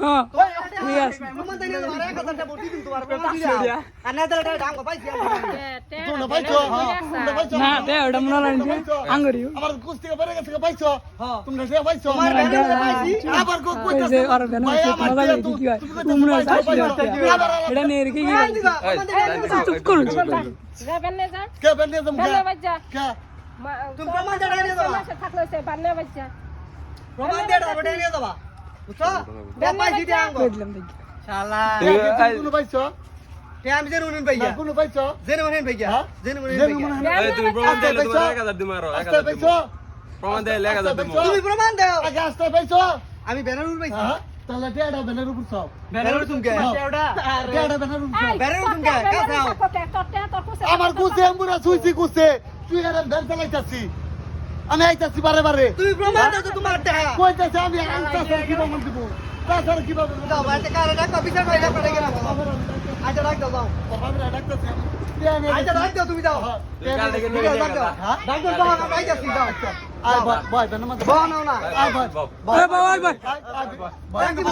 হ্যাঁ ঠিক আছে প্রমাণ দেন তোমার 1000 টাকা বলছি তুমি তোমার প্রমাণ দিও আর না দিলে টাকা দাম পাইছি তোমরা পাইছো তোমরা পাইছো না দে ওটা মনে লাগছে আঙ্গুরিও আমার কুস্তি করে গেছে পাইছো তোমরা সে পাইছো তোমার ব্যানারে পাইছি আবার কো এই যে আর বেনা মজা লাগছে কি হয় তোমরা এটা নিয়ে রেখে কি চুপ করো যাবেন না যা কে বেনে জম বেলে বাজ্জা কে তুমি প্রমাণ দেন নিয়ে যাবা থাকলে সে বান্নে বাজ্জা প্রমাণ দেন ওটা নিয়ে যাবা বুঝছো দাম পাইছি দে আঙ্গ দিলাম দেখি শালা কোন পাইছো তে আমি জেনে উনিন ভাইয়া কোন পাইছো জেনে উনিন ভাইয়া জেনে উনিন জেনে ভাইয়া মনে এই তুমি প্রমাণ দিলে তোমার 1000 দিমা আরো 1000 পাইছো প্রমাণ দিলে 1000 দিমা তুমি প্রমাণ দাও আগে আসতে পাইছো আমি ব্যানার উঠ পাইছি হ্যাঁ তাহলে টেডা বেনের উপর সব ব্যানার তুমি কে ওটা টেডা বেনের উপর সব ব্যানার তুমি কে কাছাও আমার কুছে আমরা সুইছি কুছে তুই আর বেন চালাইতাছি আমি আইতাছি বারে বারে তুমি প্রমাণ দাও তো তোমার টাকা কইতাছি আমি আইতাছি কি বলন দিব তাছাড়া কিভাবে দাও বাড়িতে কারে ডাকো বিচার করে ডাকো ডেকে রাখো আচ্ছা ডাক দাও আমি ডাকতাছি আচ্ছা ডাক দাও তুমি দাও তুই কাল থেকে নিয়ে ডাক দাও ডাক দাও বাবা আমি আইতাছি দাও আয় ভাই বেন মত বাবা নাও না আয় ভাই ভাই ভাই আয় ভাই ডাক দিবো